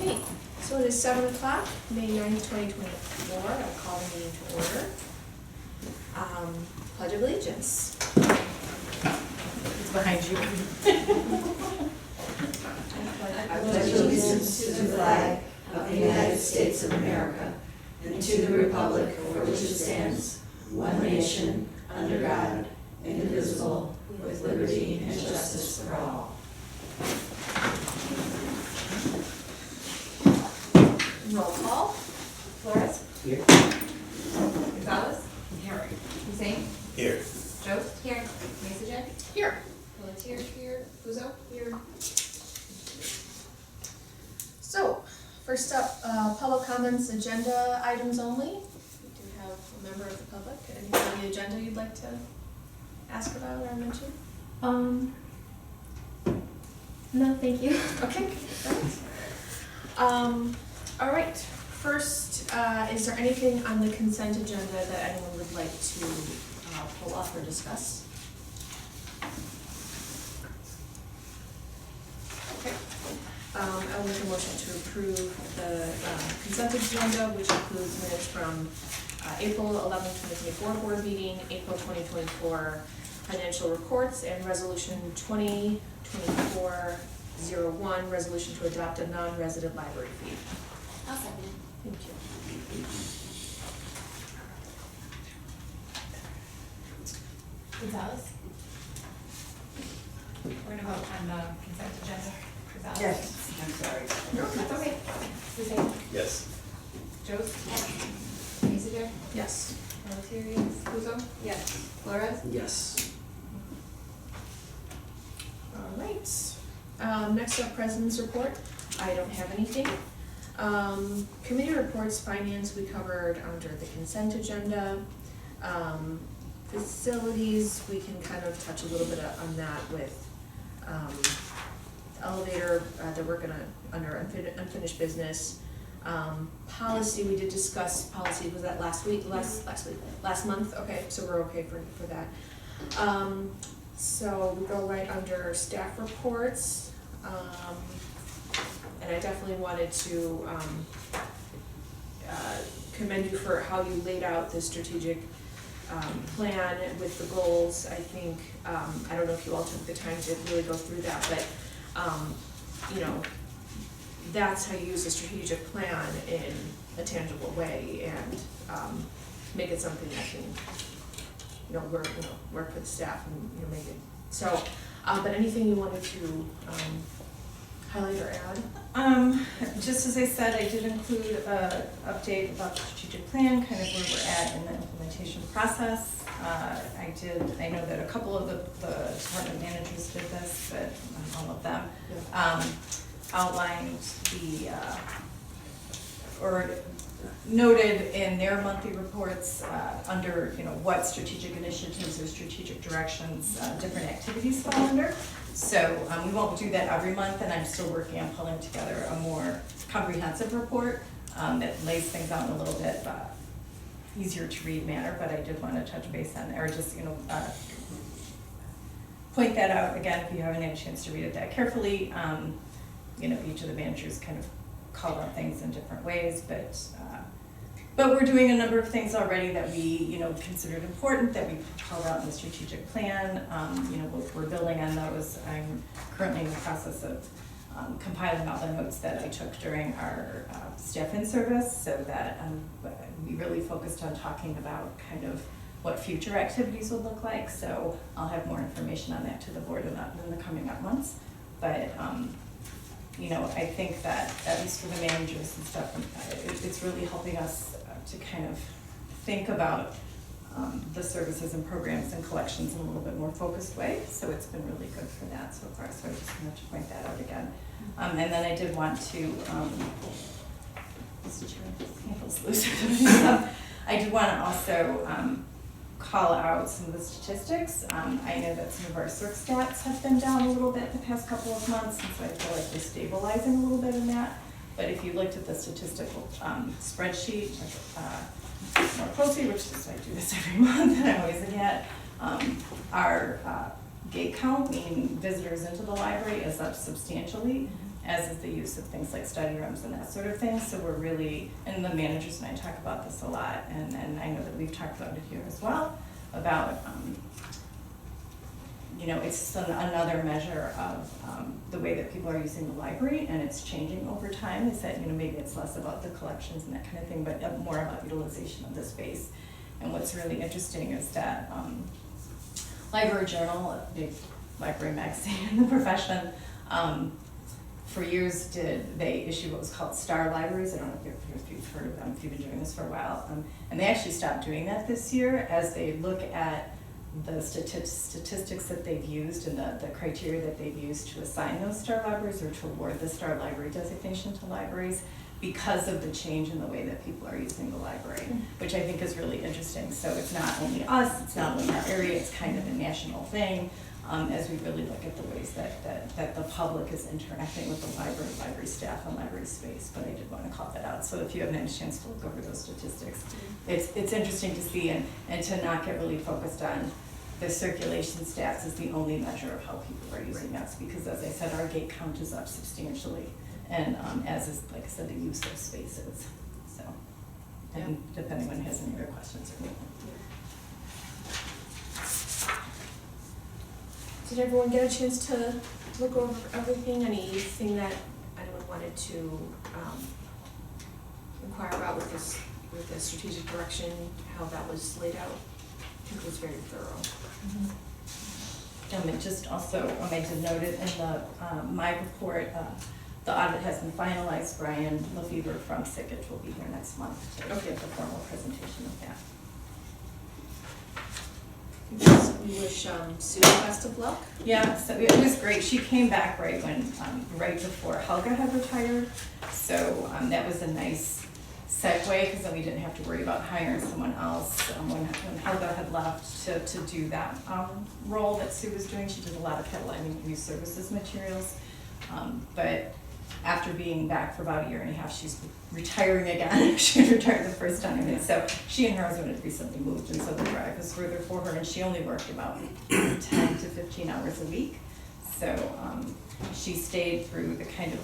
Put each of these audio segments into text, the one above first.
Okay, so it is 7 o'clock, May 9th, 2024. I'll call the meeting to order. Pledge of Allegiance. It's behind you. I pledge allegiance to the flag of the United States of America and to the republic for which it stands, one nation, under God, indivisible, with liberty and justice for all. Roll call. Flores? Here. Gonzalez? Here. Hussein? Here. Jost? Here. Mason? Here. Pelletier? Here. Puzo? Here. So, first up, public comments, agenda items only. We do have a member of the public. Anything on the agenda you'd like to ask about or mention? No, thank you. Okay, thanks. All right, first, is there anything on the consent agenda that anyone would like to pull up or discuss? Okay, I'll make a motion to approve the consent agenda, which includes minutes from April 11th, 2024 board meeting, April 2024 financial reports, and resolution 2024-01, resolution to adopt a non-resident library fee. I'll second it. Thank you. Gonzalez? We're gonna vote on the consent agenda. Gonzalez? Yes, I'm sorry. No, that's okay. Hussein? Yes. Jost? Mason? Yes. Pelletier? Yes. Puzo? Yes. Flores? Yes. All right. Next up, President's Report. I don't have anything. Committee reports, finance, we covered under the consent agenda. Facilities, we can kind of touch a little bit on that with the elevator that we're gonna, under unfinished business. Policy, we did discuss policy, was that last month? Okay, so we're okay for that. So we go right under staff reports. And I definitely wanted to commend you for how you laid out the strategic plan with the goals. I think, I don't know if you all took the time to really go through that, but you know, that's how you use a strategic plan in a tangible way and make it something that can, work for the staff and make it. So, but anything you wanted to highlight or add? Just as I said, I did include an update about the strategic plan, kind of where we're at in the implementation process. I know that a couple of the department managers did this, but not all of them. Outlined or noted in their monthly reports under, what strategic initiatives or strategic directions different activities fall under. So we won't do that every month, and I'm still working on pulling together a more comprehensive report that lays things out in a little bit easier to read manner, but I did want to touch base on, or just, point that out again if you haven't had a chance to read it that carefully. Each of the managers kind of called out things in different ways, but we're doing a number of things already that we, considered important, that we called out in the strategic plan. We're building on those. I'm currently in the process of compiling all the notes that I took during our staff in service, so that we really focused on talking about kind of what future activities would look like. So I'll have more information on that to the board in the coming up months. But I think that, at least for the managers and stuff, it's really helping us to kind of think about the services and programs and collections in a little bit more focused way. So it's been really good for that so far. So I just wanted to point that out again. And then I did want to, I did want to also call out some of the statistics. I know that some of our CERC stats have been down a little bit the past couple of months, and so I feel like we're stabilizing a little bit in that. But if you looked at the statistical spreadsheet more closely, which is, I do this every month and I always forget, our gate count, meaning visitors into the library, is up substantially. as is the use of things like study rooms and that sort of thing. So we're really, and the managers and I talk about this a lot, and I know that we've talked about it here as well, about, it's another measure of the way that people are using the library, and it's changing over time. Is that, maybe it's less about the collections and that kind of thing, but more about utilization of the space. And what's really interesting is that Library Journal, a big library magazine in the profession, for years they issued what was called star libraries. I don't know if you've heard of them, if you've been doing this for a while. And they actually stopped doing that this year as they look at the statistics that they've used and the criteria that they've used to assign those star libraries or to award the star library designation to libraries because of the change in the way that people are using the library, which I think is really interesting. So it's not only us, it's not only our area, it's kind of a national thing. As we really look at the ways that the public is interacting with the library staff and library space, but I did want to call that out. So if you haven't had a chance to look over those statistics, it's interesting to see and to not get really focused on the circulation stats is the only measure of how people are using us, because as I said, our gate count is up substantially, and as is, like I said, the use of spaces. So, and if anyone has any other questions or anything. Did everyone get a chance to look over everything? Anything that anyone wanted to inquire about with the strategic direction, how that was laid out? I think it was very thorough. And just also, I did note it in the my report, the audit has been finalized. Brian Lefevre from SIGIT will be here next month to give the formal presentation of that. We wish Sue best of luck. Yeah, so it was great. She came back right before Helga had retired. So that was a nice segue, because then we didn't have to worry about hiring someone else when Helga had left to do that role that Sue was doing. She did a lot of cataloging youth services materials. But after being back for about a year and a half, she's retiring again. She retired the first time, and so she and her husband had recently moved, and so the drive was further for her, and she only worked about 10 to 15 hours a week. So she stayed through the kind of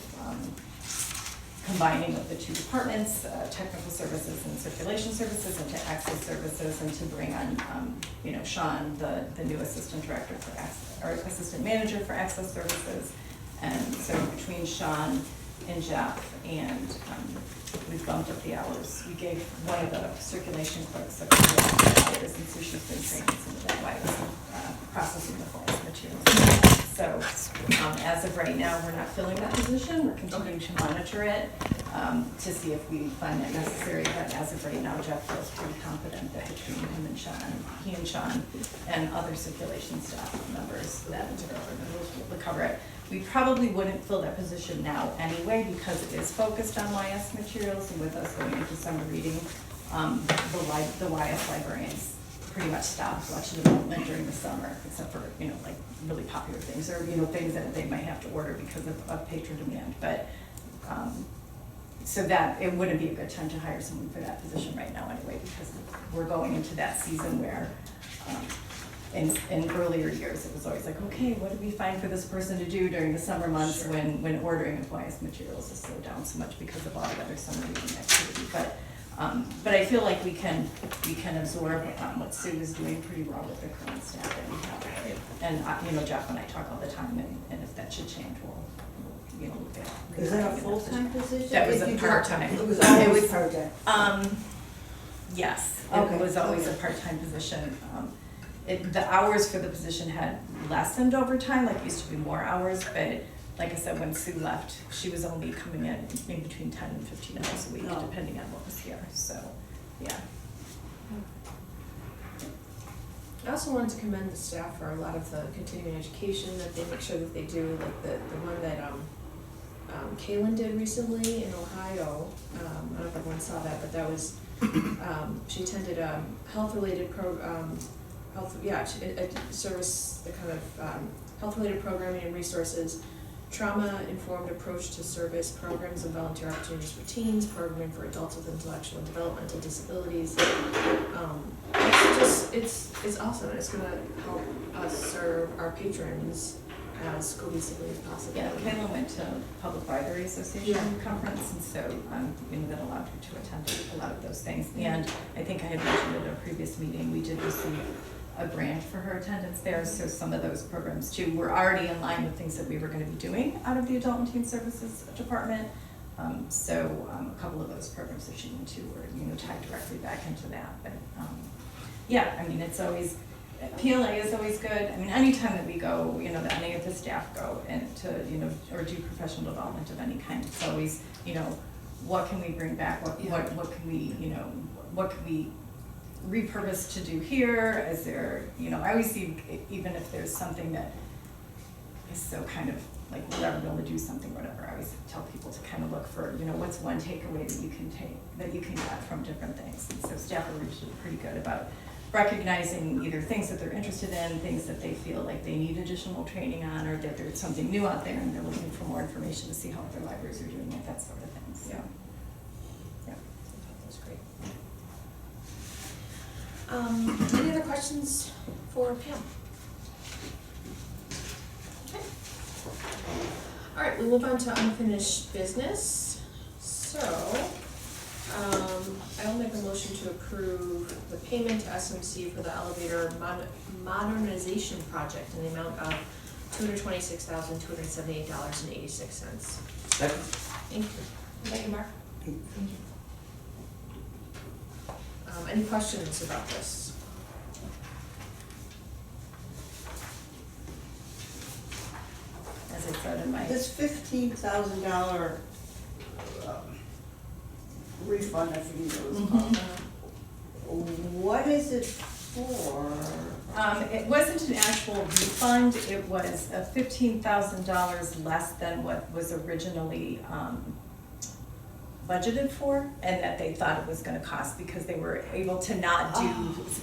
combining of the two departments, technical services and circulation services, into access services, and to bring on Sean, the new assistant director for access, or assistant manager for access services. And so between Sean and Jeff, and we bumped up the hours. We gave one of the circulation clerks a couple of hours, and so she's been training some of that while processing the forms materials. So as of right now, we're not filling that position. We're continuing to monitor it to see if we find it necessary. But as of right now, Jeff feels pretty confident that between him and Sean, and other circulation staff members, that we'll cover it. We probably wouldn't fill that position now anyway, because it is focused on YS materials, and with us going into summer reading, the YS librarians pretty much stop collection development during the summer, except for, like really popular things, or, things that they might have to order because of patron demand. But, so that it wouldn't be a good time to hire someone for that position right now anyway, because we're going into that season where, in earlier years, it was always like, okay, what did we find for this person to do during the summer months when ordering of YS materials is slowed down so much because of all the other summer reading activity. But I feel like we can absorb what Sue is doing pretty well with the current staff that we have. And Jeff and I talk all the time, and if that should change, we'll look at it. Is that a full-time position? That was a part-time. It was always part-time? Yes, Okay. it was always a part-time position. The hours for the position had lessened over time, like used to be more hours, but like I said, when Sue left, she was only coming in between 10 and 15 hours a week, depending on what was here, so, yeah. I also wanted to commend the staff for a lot of the continuing education that they make sure that they do, like the one that Kaylin did recently in Ohio. I don't know if everyone saw that, but that was, she attended a health-related service, the kind of health-related programming and resources, trauma-informed approach to service, programs and volunteer opportunities for teens, programming for adults with intellectual and developmental disabilities. It's awesome. It's gonna help us serve our patrons as cohesively as possible. Yeah, Kayla went to Public Library Association conference, and so, that allowed her to attend a lot of those things. And I think I had mentioned at a previous meeting, we did receive a grant for her attendance there, so some of those programs too were already in line with things that we were gonna be doing out of the Adult and Teen Services Department. A couple of those programs that she went to were, tied directly back into that, but, it's always, PLA is always good. Anytime that we go, that any of the staff go and to, or do professional development of any kind, it's always, what can we bring back? What can we, what can we repurpose to do here? Is there, I always see, even if there's something that is so kind of like we're never going to do something, whatever, I always tell people to kind of look for, what's one takeaway that you can take, that you can get from different things. And so staff are usually pretty good about recognizing either things that they're interested in, things that they feel like they need additional training on, or that there's something new out there and they're looking for more information to see how other libraries are doing it, that sort of thing. So, yeah. That's great. Any other questions for Pam? Okay. All right, we'll move on to unfinished business. So, I will make a motion to approve the payment to SMC for the elevator modernization project in the amount of $226,278.86. Second. Thank you. Thank you, Mark. Any questions about this? As I said in my, This $15,000 refund, I forget what it was called. What is it for? it wasn't an actual refund, it was $15,000 less than what was originally, budgeted for, and that they thought it was gonna cost because they were able to not do,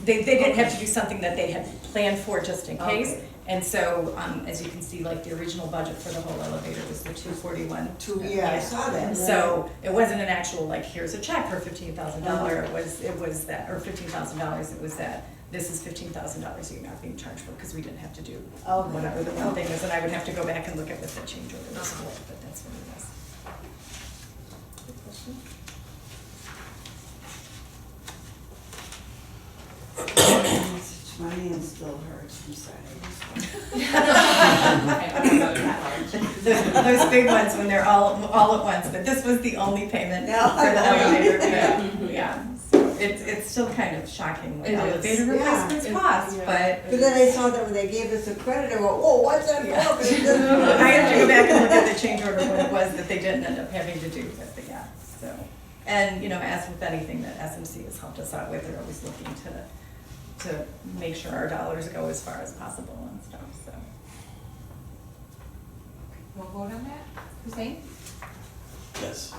they didn't have to do something that they had planned for just in case. Okay. And so, as you can see, like the original budget for the whole elevator was the $241. Yeah, I saw that. So it wasn't an actual, like, here's a check for $15,000, it was that, or $15,000, it was that, this is $15,000 you're not being charged for, because we didn't have to do Okay. whatever the one thing is, and I would have to go back and look at what the change order was for, but that's what it was. Good question. My hand still hurts from Those big ones when they're all at once, but this was the only payment No, for the I know. elevator. Yeah, so it's still kind of shocking what It is. elevator Yeah. replacements cost, Yeah. but But then I saw that when they gave us the credit, I went, whoa, what's that Yeah. for? But it doesn't- I have to go back and look at the change order what it was that they didn't end up having to do, but yeah, so. And, as with anything that SMC has helped us out with, they're always looking to make sure our dollars go as far as possible and stuff, so. We'll vote on that. Hussein? Yes.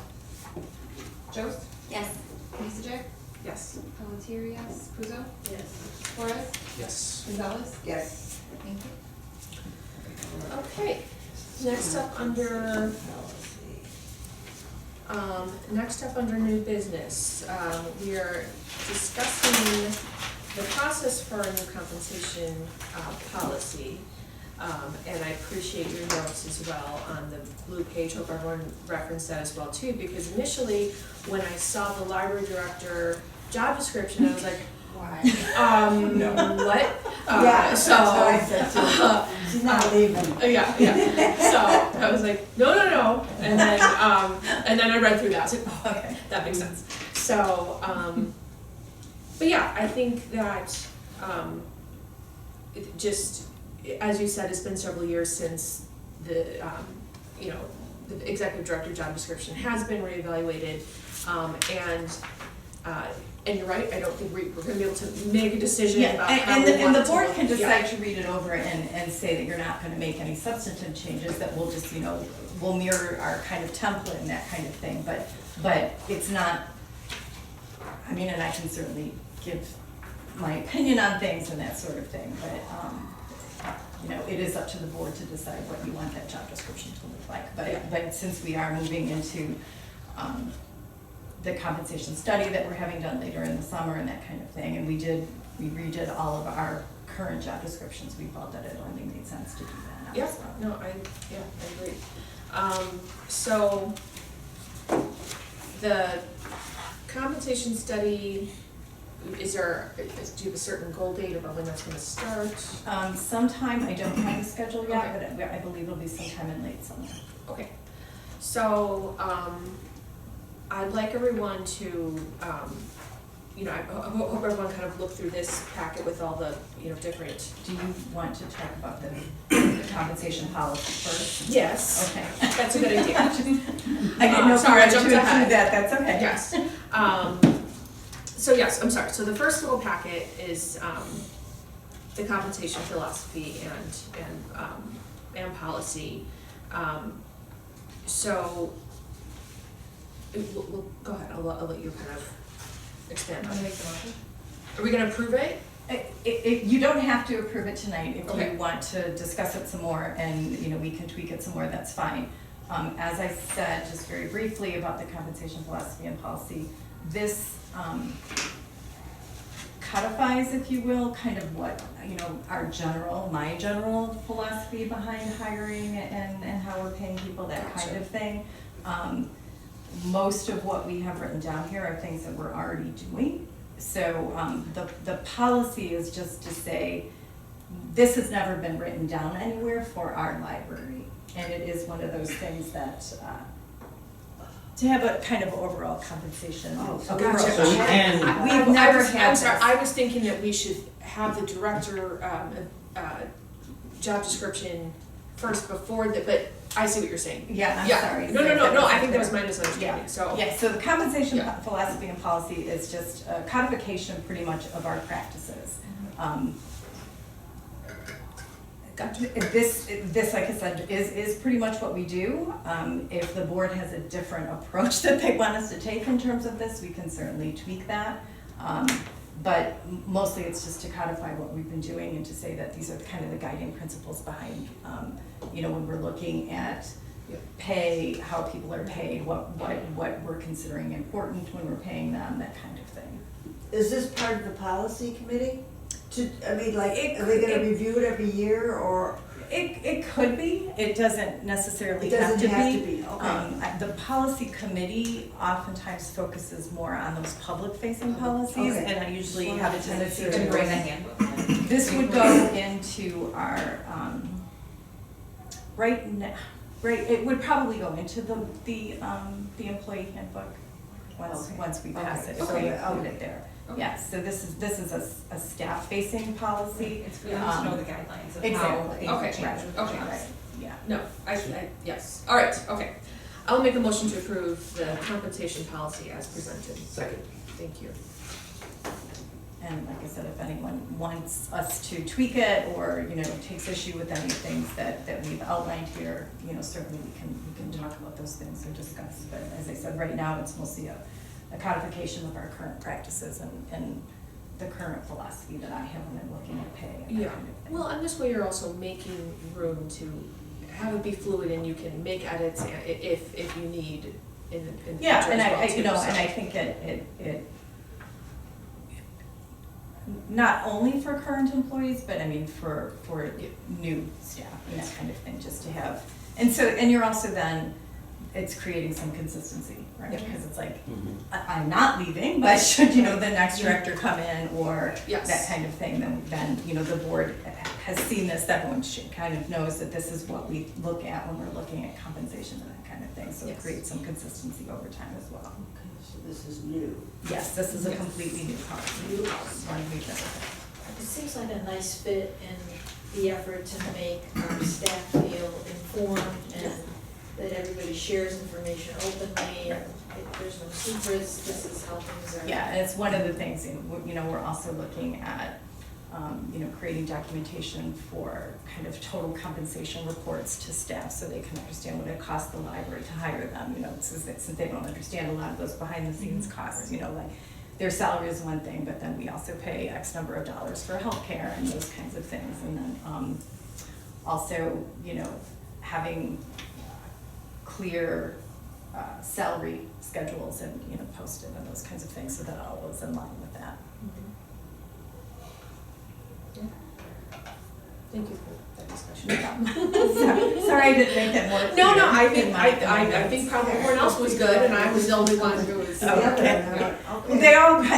Jost? Yes. Mason? Yes. Pelletier, yes. Puzo? Yes. Flores? Yes. Gonzalez? Yes. Thank you. Okay, next up under, new business, we are discussing the process for a new compensation, policy. And I appreciate your notes as well on the blue page, hope everyone referenced that as well too, because initially, when I saw the library director job description, I was like, Why? what? Yeah, So, that's what I said too. She's not leaving. yeah. So I was like, no, and then I read through that. I was like, oh, okay, that makes sense. So, but yeah, I think that it just, as you said, it's been several years since the the executive director job description has been reevaluated, and you're right. I don't think we're going to be able to make a decision about how we And want the board to- can yeah. decide to read it over and say that you're not gonna make any substantive changes, that we'll just, we'll mirror our kind of template and that kind of thing, but it's not, and I can certainly give my opinion on things and that sort of thing, but, it is up to the board to decide what you want that job description to look like, but since we are moving into, the compensation study that we're having done later in the summer and that kind of thing, and we redid all of our current job descriptions, we felt that it only made sense to do that now. Yeah, as well. no, I agree. So, the compensation study, do you have a certain goal date about when that's gonna start? Sometime, I don't have the schedule yet, Okay. but I believe it'll be sometime in late summer. Okay, so, I'd like everyone to, I hope everyone kind of looked through this packet with all the, different. Do you want to talk about the compensation policy first? Yes, Okay. that's a good idea. I didn't know if you Sorry, I wanted to jumped include ahead. that, that's okay. Yes. So yes, I'm sorry. So the first little packet is the compensation philosophy and policy. So we'll go ahead. I'll let you kind of expand on it. Are we gonna approve it? You don't have to approve it tonight. If Okay. you want to discuss it some more and, we can tweak it some more, that's fine. As I said, just very briefly about the compensation philosophy and policy, this codifies, if you will, kind of what, my general philosophy behind hiring and how we're paying people, that kind Gotcha. of thing. Most of what we have written down here are things that we're already doing. So the policy is just to say, this has never been written down anywhere for our library. And it is one of those things that, to have a kind of overall compensation. Oh, so approach. gotcha. So we can, We've never had I'm sorry. this. I was thinking that we should have the director job description first before but I see what you're saying. Yeah, I'm Yeah. sorry. No, I think that was my misunderstanding, Yeah. so. Yeah, so the compensation Yeah. philosophy and policy is just a codification pretty much of our practices. Gotcha. This, like I said, is pretty much what we do. If the board has a different approach that they want us to take in terms of this, we can certainly tweak that. But mostly it's just to codify what we've been doing and to say that these are kind of the guiding principles behind, when we're looking at pay, how people are paid, what we're considering important when we're paying them, that kind of thing. Is this part of the policy committee? Are they It- gonna review it every year, or? It could be, it doesn't necessarily It have doesn't to have be. to be, okay. The policy committee oftentimes focuses more on those public-facing policies, Okay. and I usually have a tendency to Gonna bring bring that. handbook. This would go into our, it would probably go into the employee handbook once we pass it, if we Okay. include it there. Okay. Yes, so this is a staff-facing policy. It's for them to know the guidelines of how Exactly. they Okay. change. Okay. Right, yeah. No, yes. All right, okay. I'll make a motion to approve the compensation policy as presented. second. Thank you. And like I said, if anyone wants us to tweak it or, takes issue with any things that we've outlined here, certainly we can talk about those things and discuss. But as I said, right now, it's mostly a codification of our current practices and the current philosophy that I have when I'm looking at pay and that Yeah, kind of thing. well, and this way you're also making room to have it be fluid and you can make edits if you need in the future Yeah, as and well, I too, and so. I think it not only for current employees, but I mean for Yeah. new staff and that kind of thing, just to have, and you're also then, it's creating some consistency, right? Yeah. Because it's like, Mhm. I'm not leaving, but should, the next director come in or Yes. that kind of thing, then, the board has seen this, everyone kind of knows that this is what we look at when we're looking at compensation and that kind of thing, so it Yes. creates some consistency over time as well. Okay, so this is new. Yes, this is a Yes. completely new policy. New policy. One we've never had. It seems like a nice fit in the effort to make our staff feel informed and that everybody shares information openly and there's no secrets, this is how things are. Yeah, and it's one of the things, we're also looking at, creating documentation for kind of total compensation reports to staff so they can understand what it costs the library to hire them, since they don't understand a lot of those behind the scenes costs, like their salary is one thing, but then we also pay X number of dollars for healthcare and those kinds of things. And then, also, having clear salary schedules and, posted and those kinds of things, so that all is in line with that. Yeah. Thank you for that. discussion. Sorry I didn't make that more clear. No, I in think, my I think probably everyone else was good, and I was the only one who was. Oh, okay.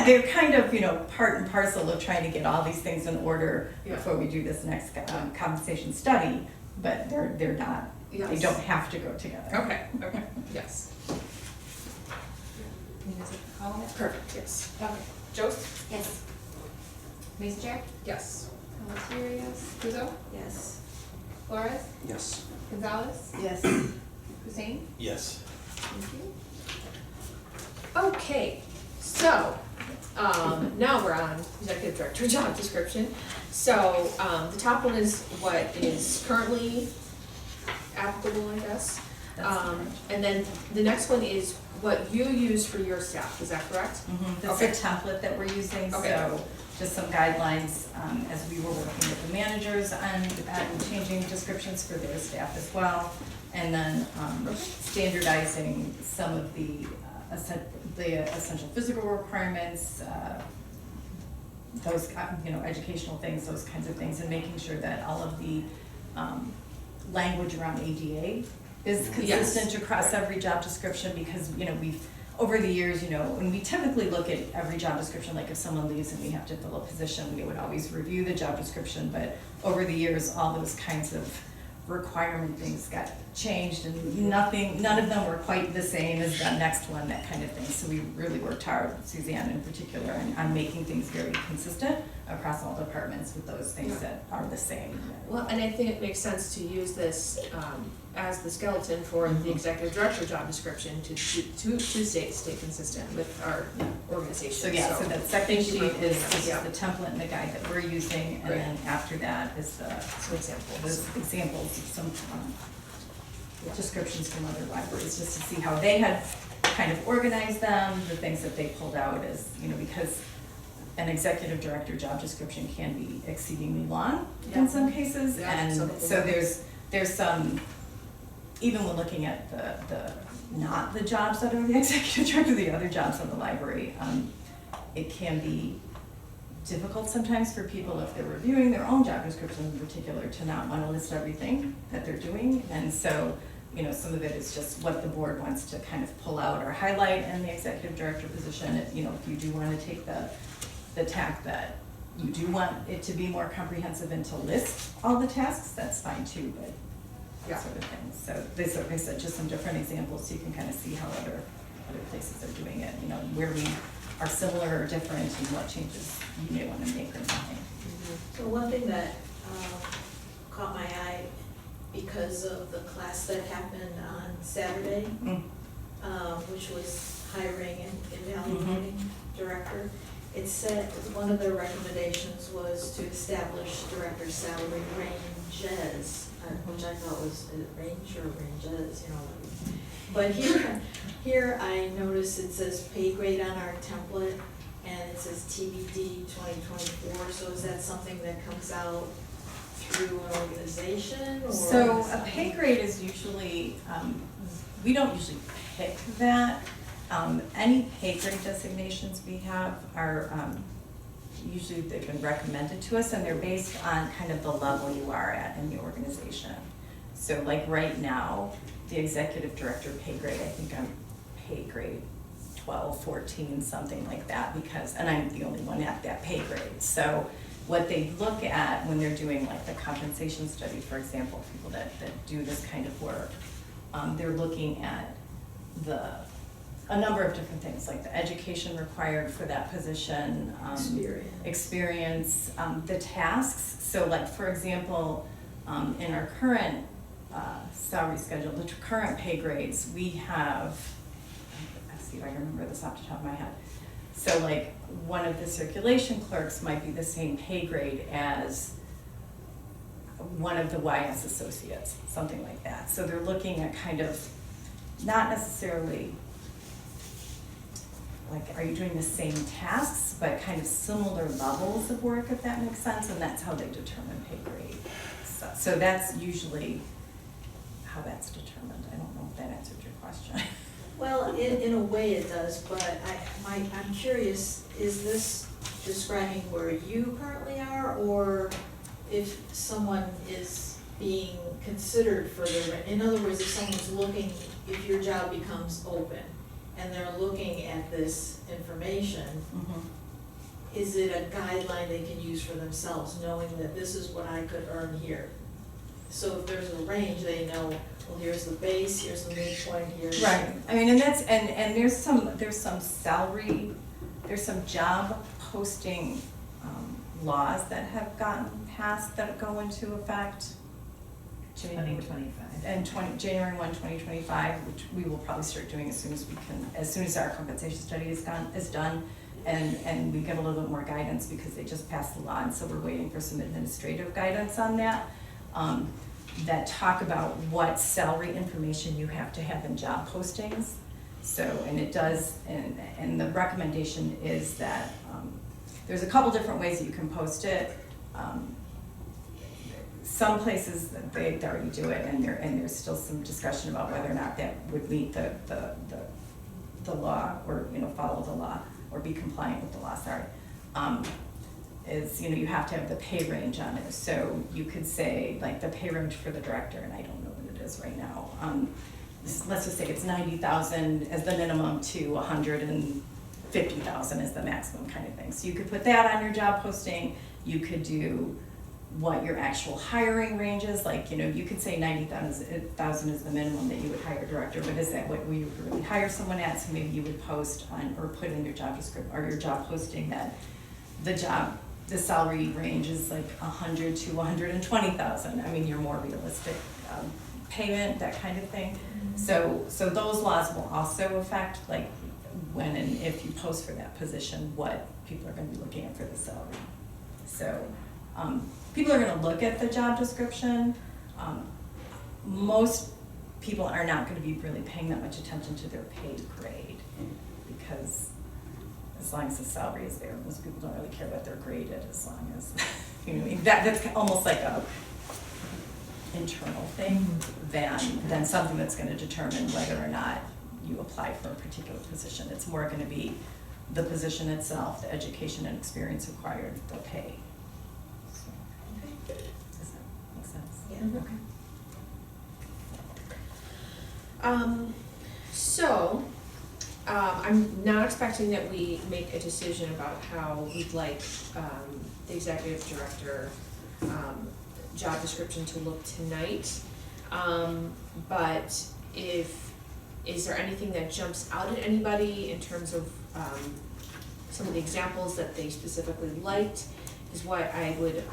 They're kind of, part and parcel of trying to get all these things in order Yeah. before we do this next compensation study, but they're not, they Yes. don't have to go together. Okay, yes. You guys have to call it? Perfect, yes. Okay. Joseph? Yes. Mason Jarrett? Yes. Pelletier, yes. Kuzo? Yes. Flores? Yes. Gonzalez? Yes. Hussein? Yes. Thank you. Okay, so, now we're on executive director job description. So, the top one is what is currently applicable, I guess. And then the next one is what you use for your staff, is that correct? That's Okay. a template that we're using, Okay. so just some guidelines, as we were working with the managers on changing descriptions for their staff as well. And then, standardizing some of the essential physical requirements, those, educational things, those kinds of things, and making sure that all of the, language around ADA is consistent across every job description, because, we've, over the years, when we typically look at every job description, like if someone leaves and we have to fill a position, we would always review the job description, but over the years, all those kinds of requirement things got changed, and none of them were quite the same as the next one, that kind of thing. So we really worked hard, Suzanne in particular, on making things very consistent across all departments with those things that are the same. Well, and I think it makes sense to use this, as the skeleton for the executive director job description to stay consistent with our organization. So so that second Thank you sheet for- is just yeah. the template and the guide that we're using, and then after that is Some examples. those examples of some Yeah. descriptions from other libraries, just to see how they had kind of organized them, the things that they pulled out is, because an executive director job description can be exceedingly long Yeah. in some cases, Yeah, and some of them so are. there's some, even when looking at the not the jobs that are the executive director, the other jobs in the library, it can be difficult sometimes for people, if they're reviewing their own job descriptions in particular, to not want to list everything that they're doing. And so, some of it is just what the board wants to kind of pull out or highlight in the executive director position. If you do want to take the tack that you do want it to be more comprehensive and to list all the tasks, that's fine too, but Yeah. sort of things. So this, like I said, just some different examples so you can kind of see how other places are doing it, where we are similar or different, and what changes you may want to make or not make. So one thing that caught my eye, because of the class that happened on Saturday, which was hiring and evaluating director, it said, one of their recommendations was to establish director salary ranges, which I thought was, is it range or ranges, But here I noticed it says pay grade on our template, and it says TBD 2024, so is that something that comes out through an organization, or? So a pay grade is usually, we don't usually pick that. Any pay grade designations we have are, usually they've been recommended to us, and they're based on kind of the level you are at in the organization. So like right now, the executive director pay grade, I think I'm pay grade 12, 14, something like that, and I'm the only one at that pay grade. So what they look at when they're doing like the compensation study, for example, people that do this kind of work, they're looking at a number of different things, like the education required for that position, experience, the tasks. So like, for example, in our current salary schedule, the current pay grades, we have, let's see if I can remember this off the top of my head. So like, one of the circulation clerks might be the same pay grade as one of the YS associates, something like that. So they're looking at kind of, not necessarily, like, are you doing the same tasks, but kind of similar levels of work, if that makes sense, and that's how they determine pay grade. So that's usually how that's determined. I don't know if that answered your question. Well, in a way it does, but I'm curious, is this describing where you currently are, or if someone is being considered for in other words, if someone's looking, if your job becomes open and they're looking at this information, is it a guideline they can use for themselves, knowing that this is what I could earn here? So if there's a range, they know, well, here's the base, here's the midpoint, here's. Right, I mean, and that's, and there's some salary, there's some job posting, laws that have gotten passed that go into effect. 2025. And January 1, 2025, which we will probably start doing as soon as we can, as soon as our compensation study is done, and we get a little bit more guidance because they just passed the law, and so we're waiting for some administrative guidance on that, that talk about what salary information you have to have in job postings. So, and it does, and the recommendation is that, there's a couple different ways that you can post it. Some places, they already do it, and there's still some discussion about whether or not that would meet the law, or, you know, follow the law, or be compliant with the law, sorry. Is, you know, you have to have the pay range on it, so you could say, like, the pay range for the director, and I don't know what it is right now. Let's just say it's 90,000 as the minimum to 150,000 as the maximum kind of thing. So you could put that on your job posting. You could do what your actual hiring range is, like, you know, you could say 90,000 is the minimum that you would hire a director, but is that what we would really hire someone at? So maybe you would post on, or put in your job description, or your job posting, that the salary range is like 100 to 120,000. I mean, your more realistic payment, that kind of thing. So those laws will also affect, like, when and if you post for that position, what people are gonna be looking at for the salary. So, people are gonna look at the job description. Most people are not gonna be really paying that much attention to their pay grade, because as long as the salary is there, most people don't really care what they're graded, as long as, you know, that's almost like a internal thing than something that's gonna determine whether or not you apply for a particular position. It's more gonna be the position itself, the education and experience required, the pay. So, does that make sense? Yeah. Okay. I'm not expecting that we make a decision about how we'd like, the executive director, job description to look tonight. But is there anything that jumps out at anybody in terms of, some of the examples that they specifically liked? Is what I would,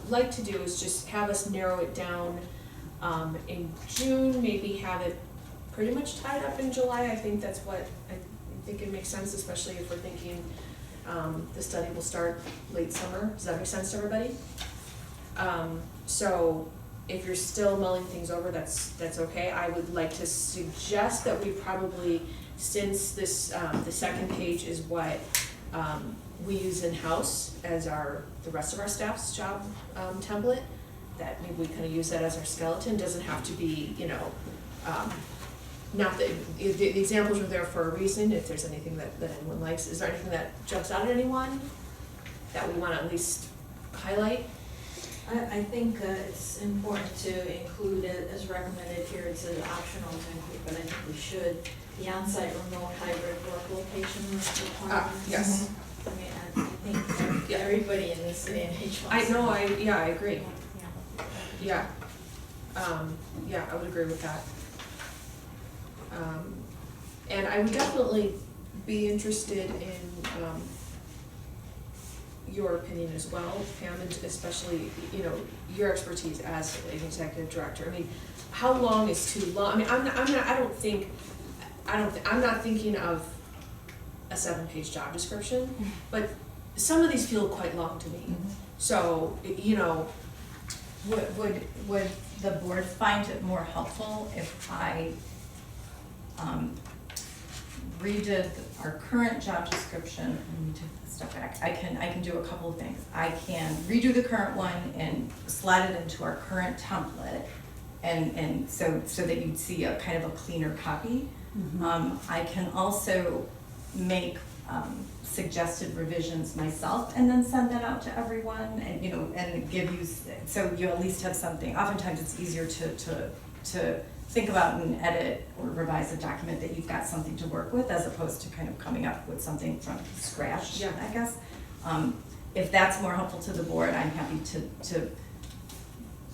like to do is just have us narrow it down, in June, maybe have it pretty much tied up in July. I think that's what, I think it makes sense, especially if we're thinking, the study will start late summer. Does that make sense to everybody? So if you're still mulling things over, that's okay. I would like to suggest that we probably, since this, the second page is what, we use in-house as the rest of our staff's job, template, that maybe we kind of use that as our skeleton. Doesn't have to be, not that, the examples are there for a reason, if there's anything that anyone likes. Is there anything that jumps out at anyone that we want to at least highlight? I think it's important to include it as recommended here. It's optional to include, but I think we should. The on-site remote hybrid work location requirements. Yes. I mean, I think everybody in this day and age wants. I agree. Yeah. I would agree with that. And I would definitely be interested in, your opinion as well, Pam, and especially, your expertise as an executive director. I mean, how long is too long? I mean, I'm not thinking of a 7-page job description, but some of these feel quite long to me. So, Would the board find it more helpful if I redid our current job description? Let me take a step back. I can do a couple of things. I can redo the current one and slide it into our current template, and so that you'd see a kind of a cleaner copy. I can also make suggested revisions myself and then send that out to everyone and, and give you, so you at least have something. Oftentimes it's easier to think about and edit or revise a document that you've got something to work with as opposed to kind of coming up with something from scratch, Yeah. I guess. If that's more helpful to the board, I'm happy to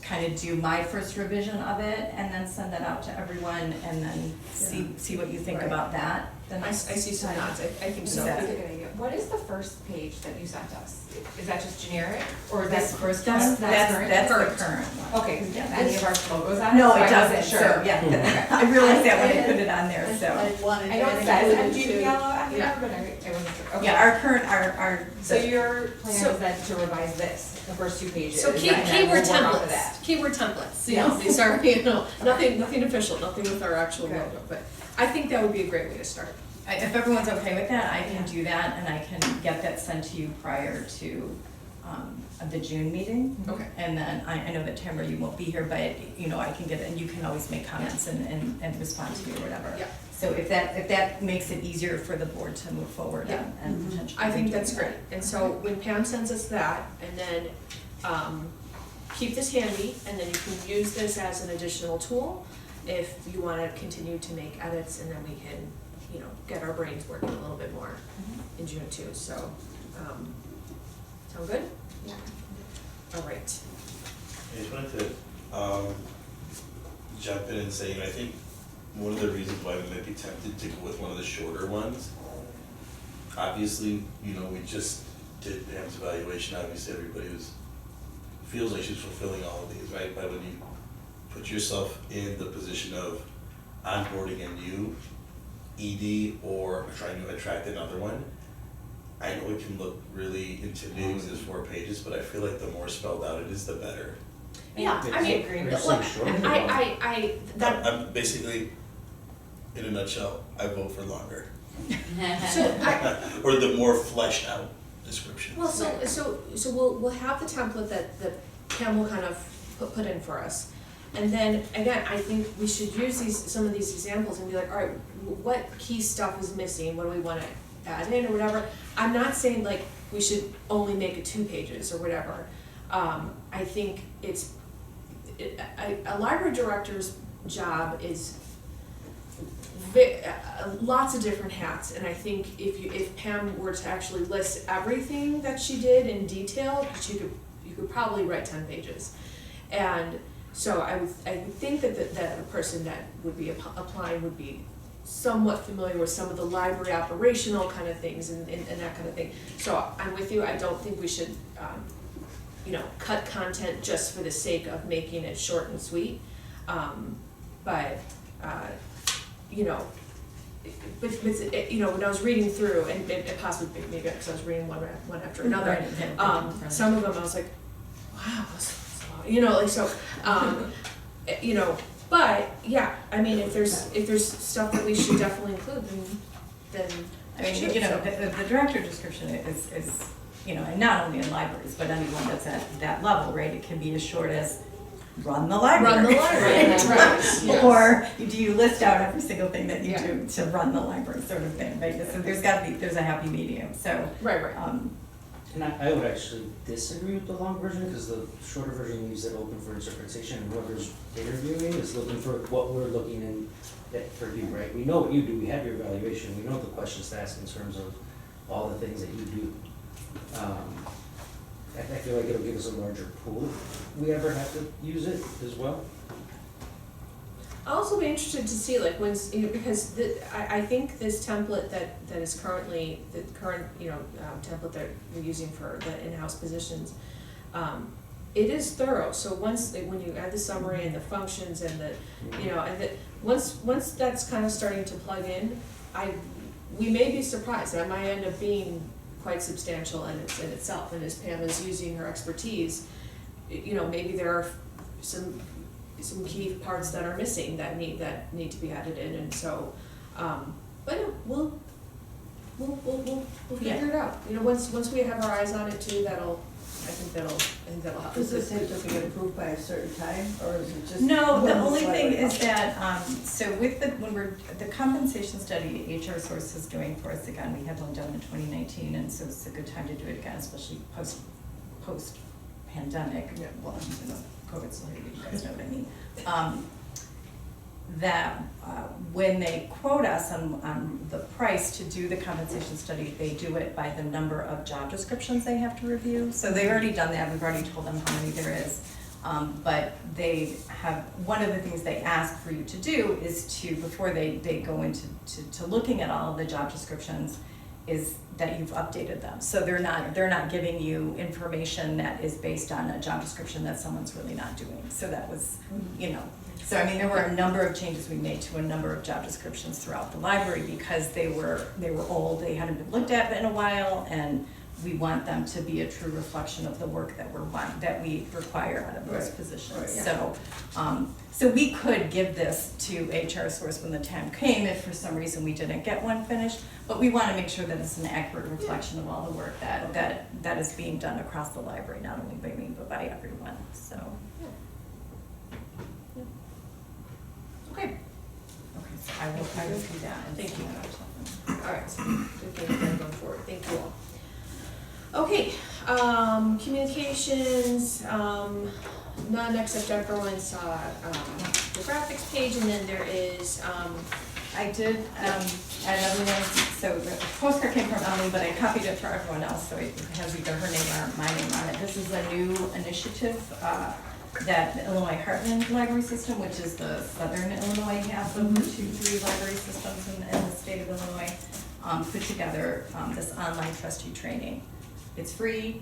kind of do my first revision of it and then send that out to everyone and then see what you think Right. about that. Then I see some nods, I think so. Yeah. That's a good idea. What is the first page that you sent us? Is that just generic, or is This that first that's one, that's current? the Current. current one. Okay, does Yeah. any of our logos on it? No, So it I wasn't doesn't, sure. so, yeah, I realized that when I put it on there, so. I wanted I know it to says include it MGL too. on Yeah. here, but I wasn't sure. Okay. Yeah, our current, our. So your plan So- is then to revise this, the first 2 pages? So and then keyword we'll work off of that. templates, keyword templates, Yes. these are, nothing official, nothing with our actual Good. logo, but I think that would be a great way to start. If everyone's okay with that, I can do that and I can get that sent to you prior to, the June meeting. Okay. And then I know that Tamara, you won't be here, but, I can get it, and you can always make comments and respond to me or whatever. Yeah. So if that makes it easier for the board to move forward Yeah. and potentially. I think doing that's that. great, and so when Pam sends us that, and then, keep this handy, and then you can use this as an additional tool if you wanna continue to make edits, and then we can, get our brains working a little bit more in June too, so, sound good? Yeah. All right. I just wanted to, jump in and say, I think one of the reasons why we might be tempted to go with one of the shorter ones, obviously, we just did Pam's evaluation, obviously everybody feels like she's fulfilling all of these, right? But when you put yourself in the position of onboarding a new ED or trying to attract another one, I know it can look really intimidating with this 4 pages, but I feel like the more spelled out it is, the better. Yeah, I mean, Agree. look, that, I'm basically, in a nutshell, I vote for longer. so Or the more fleshed out descriptions. well, so we'll have the template that Pam will kind of put in for us. And then, again, I think we should use some of these examples and be like, all right, what key stuff is missing, what do we wanna add in or whatever. I'm not saying like we should only make it 2 pages or whatever. I think a library director's job is lots of different hats, and I think if Pam were to actually list everything that she did in detail, you could probably write 10 pages. And so I would think that the person that would be applying would be somewhat familiar with some of the library operational kind of things and that kind of thing. So I'm with you, I don't think we should, cut content just for the sake of making it short and sweet. But when I was reading through, and possibly maybe because I was reading one after another, some of them I was like, wow, that's a lot, but yeah, I mean, if there's stuff that we should definitely include, then I mean, should, so. the director description is, and not only in libraries, but anyone that's at that level, right? It can be as short as run the library. Run the library, right? yes. Or do you list out every single thing that you Yeah. do to run the library sort of thing, right? So there's a happy medium, so. Right. And I would actually disagree with the long version, because the shorter version leaves it open for interpretation, and whoever's interviewing is looking for what we're looking in for you, right? We know what you do, we have your evaluation, we know the questions to ask in terms of all the things that you do. I feel like it'll give us a larger pool if we ever have to use it as well. I'll also be interested to see like because I think this template that is currently, the current, template that we're using for the in-house positions, it is thorough, so when you add the summary and the functions and once that's kind of starting to plug in, we may be surprised, that might end up being quite substantial in itself, and as Pam is using her expertise, maybe there are some key parts that are missing that need to be added in, and so, but yeah, we'll figure it out. Once we have our eyes on it too, that'll that'll help. Does this have to be approved by a certain time, or is it just? No, the one only thing slightly is up? that, so with the compensation study HR Source is doing for us again, we had one done in 2019, and so it's a good time to do it again, especially post-pandemic. Yeah. Well, you know, COVID's still here, you guys know what I mean. When they quote us on the price to do the compensation study, they do it by the number of job descriptions they have to review. So they've already done that, we've already told them how many there is. But they have, one of the things they ask for you to do is to, before they go into looking at all of the job descriptions, is that you've updated them. So they're not giving you information that is based on a job description that someone's really not doing. So that was, you know, so I mean, there were a number of changes we made to a number of job descriptions throughout the library because they were old, they hadn't been looked at in a while, and we want them to be a true reflection of the work that we require out of those Right. positions. Right, yeah. So we could give this to HR Source when the time came if for some reason we didn't get one finished, but we want to make sure that it's an accurate reflection of all the work that is being done across the library, not only by me, but by everyone, so. Okay, Okay, so I will do that and Thank send you. that out to them. all right, so good thing going forward, thank you all. Okay, communications, none except everyone saw, the graphics page, and then there is, I did, add everyone, so the postcard came from Emily, but I copied it for everyone else, so it has either her name or my name on it. This is a new initiative, that the Illinois Heartland Library System, which is the southern Illinois half of the 2-3 library systems in the state of Illinois, put together, this online trustee training. It's free.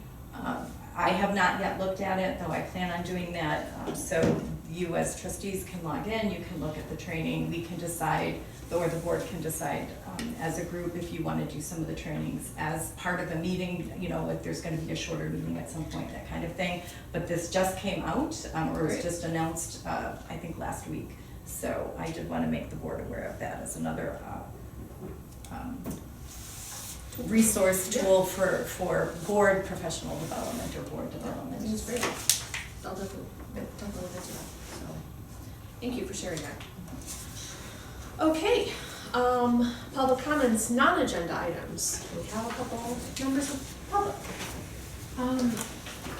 I have not yet looked at it, though I plan on doing that. So you as trustees can log in, you can look at the training. We can decide, or the board can decide as a group if you want to do some of the trainings as part of a meeting, you know, if there's going to be a shorter meeting at some point, that kind of thing. But this just came out, or was Great. just announced, I think last week. So I did want to make the board aware of that as another resource tool for board professional development or board development. I think it's great. I'll definitely look into that, so, thank you for sharing that. Okay, public comments, non-agenda items. We have a couple members of public.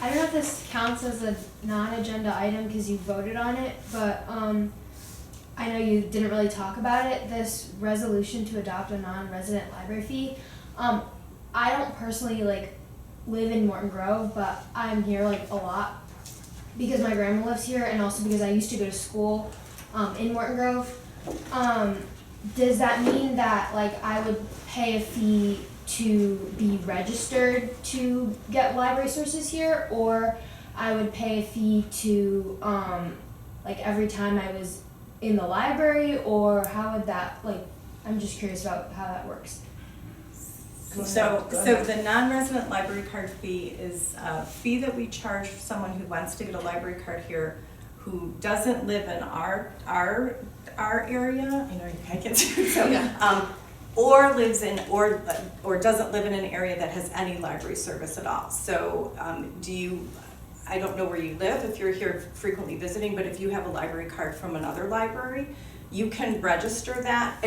I don't know if this counts as a non-agenda item because you voted on it, but I know you didn't really talk about it. This resolution to adopt a non-resident library fee. I don't personally live in Morton Grove, but I'm here a lot because my grandma lives here, and also because I used to go to school in Morton Grove. Does that mean that I would pay a fee to be registered to get library sources here, or I would pay a fee to every time I was in the library, or how would that I'm just curious about how that works. So the non-resident library card fee is a fee that we charge for someone who wants to get a library card here, who doesn't live in our area. I know I get to, so Yeah. or lives in or doesn't live in an area that has any library service at all. So I don't know where you live if you're here frequently visiting, but if you have a library card from another library, you can register that.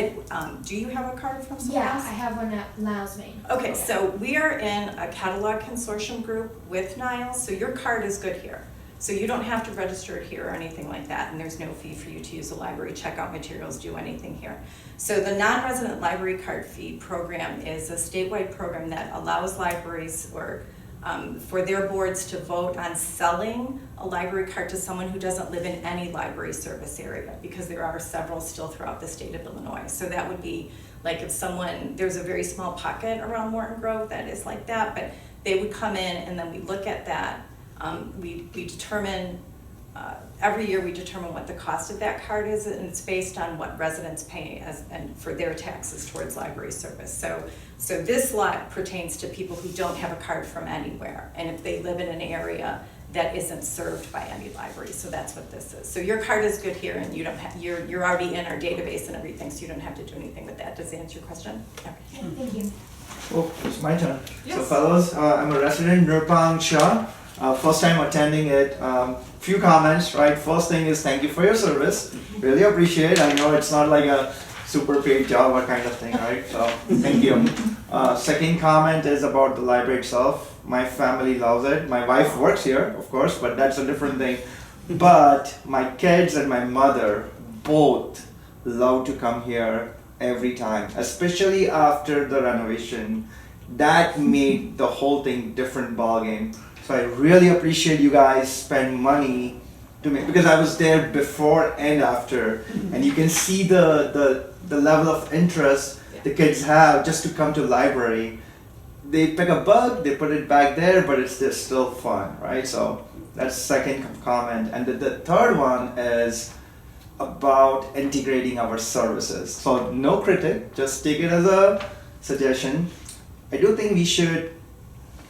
Do you have a card from somewhere Yeah, else? I have one at Niles, Maine. Okay, so we are in a catalog consortium group with Niles, so your card is good here. So you don't have to register it here or anything like that, and there's no fee for you to use the library, check out materials, do anything here. So the non-resident library card fee program is a statewide program that allows libraries for their boards to vote on selling a library card to someone who doesn't live in any library service area, because there are several still throughout the state of Illinois. So that would be if someone, there's a very small pocket around Morton Grove that is like that, but they would come in and then we look at that. We determine, every year we determine what the cost of that card is, and it's based on what residents pay and for their taxes towards library service. So this law pertains to people who don't have a card from anywhere, and if they live in an area that isn't served by any library. So that's what this is. So your card is good here, and you don't have, you're already in our database and everything, so you don't have to do anything with that. Does that answer your question? Okay. Thank you. Oh, it's my turn. So Yes. fellows, I'm a resident, Nurpang Shah First time attending it. Few comments, right? First thing is thank you for your service. Really appreciate it. I know it's not like a super paid job or kind of thing, right? So thank you. Second comment is about the library itself. My family loves it. My wife works here, of course, but that's a different thing. But my kids and my mother both love to come here every time, especially after the renovation. That made the whole thing different ballgame. So I really appreciate you guys spend money to make, because I was there before and after, and you can see the level of interest the kids have just to come to library. They pick a bug, they put it back there, but it's just still fun, right? So that's second comment. And the third one is about integrating our services. So no critic, just take it as a suggestion. I do think we should,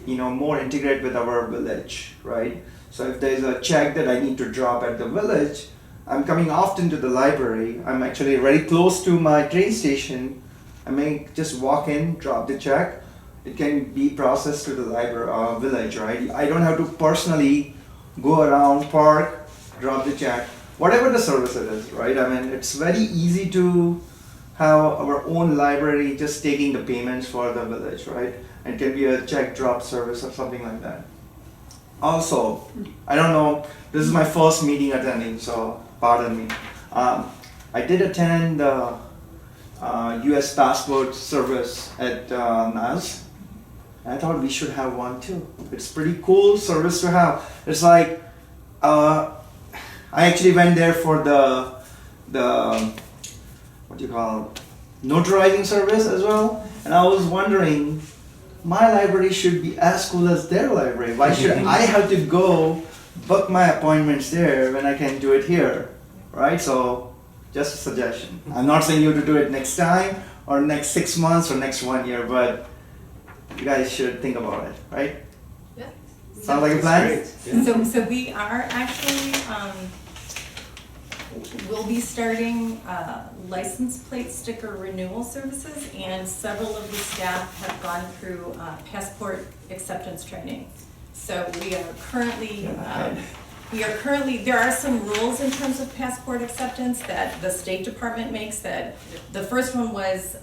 more integrate with our village, right? So if there's a check that I need to drop at the village, I'm coming often to the library. I'm actually very close to my train station. I may just walk in, drop the check. It can be processed to the library, village, right? I don't have to personally go around, park, drop the check, whatever the service it is, right? I mean, it's very easy to have our own library just taking the payments for the village, right? It can be a check drop service or something like that. Also, I don't know, this is my first meeting attending, so pardon me. I did attend the US passport service at NAS. I thought we should have one too. It's pretty cool service to have. It's like, I actually went there for the what do you call it, notarizing service as well. And I was wondering, my library should be as cool as their library. Why should I have to go book my appointments there when I can do it here, right? So just a suggestion. I'm not saying you to do it next time or next 6 months or next 1 year, but you guys should think about it, right? Yeah. Sound like a plan? Yeah. So we are actually, we'll be starting license plate sticker renewal services, and several of the staff have gone through passport acceptance training. So we are currently, there are some rules in terms of passport acceptance that the State Department makes. That the first one was,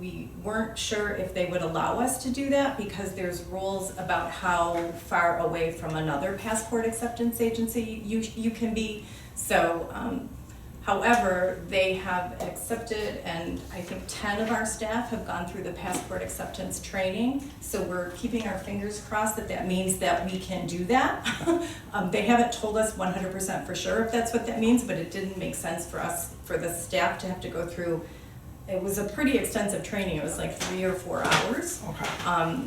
we weren't sure if they would allow us to do that because there's rules about how far away from another passport acceptance agency you can be. So, however, they have accepted, and I think 10 of our staff have gone through the passport acceptance training. So we're keeping our fingers crossed that means that we can do that. They haven't told us 100% for sure if that's what that means, but it didn't make sense for us, for the staff to have to go through. It was a pretty extensive training. It was like 3 or 4 hours. Okay.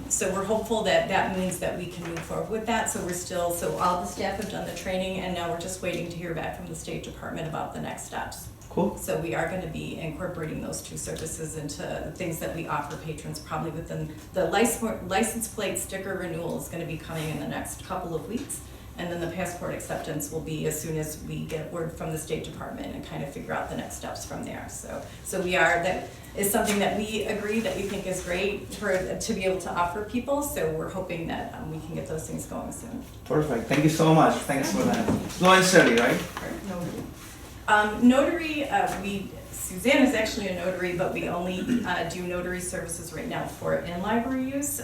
So we're hopeful that means that we can move forward with that. So so all the staff have done the training, and now we're just waiting to hear back from the State Department about the next steps. Cool. So we are gonna be incorporating those two services into things that we offer patrons probably within, the license plate sticker renewal is gonna be coming in the next couple of weeks. And then the passport acceptance will be as soon as we get word from the State Department and kind of figure out the next steps from there. So that is something that we agree that we think is great to be able to offer people. So we're hoping that we can get those things going soon. Perfect. Thank you so much. Thanks for that. Slow and steady, right? Notary, Suzanne is actually a notary, but we only do notary services right now for in-library use.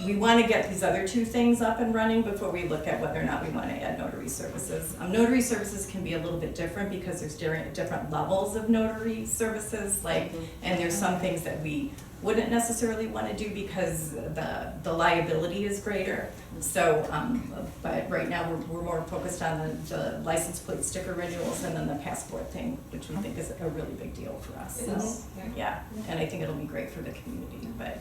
We want to get these other two things up and running before we look at whether or not we want to add notary services. Notary services can be a little bit different because there's different levels of notary services, and there's some things that we wouldn't necessarily want to do because the liability is greater. So, but right now we're more focused on the license plate sticker renewals and then the passport thing, which we think is a really big deal for us. So, yeah, and I think it'll be great for the community, but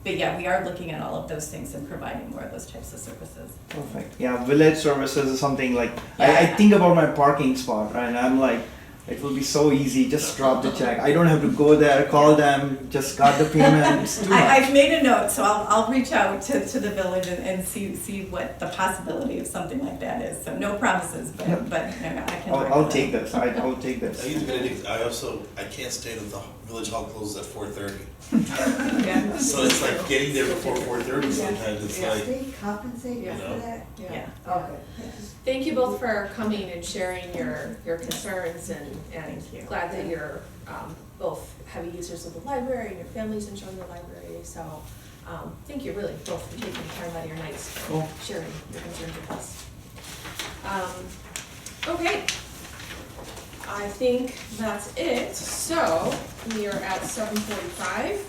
yeah, we are looking at all of those things and providing more of those types of services. Perfect. Yeah, village services is something like, I think about my parking spot, right? And I'm like, It will be so easy, just drop the check. I don't have to go there, call them, just got the payment, it's too much. I've made a note, so I'll reach out to the village and see what the possibility of something like that is. So no promises, but I can. I'll take this, I'll take I this. think it's a good idea. I can't stay that the village hall closes at 4:30. Yeah. So it's like getting there before 4:30 sometimes, it's Yeah. like, State compensated You know? for that? Yeah. Okay. Thank you both for coming and sharing your concerns and Thank you. glad that you're both heavy users of the library and your families enjoying the library. So thank you really both for taking time out of your nights for Cool. sharing your concerns with us. Okay, I think that's it. So we are at 7:45.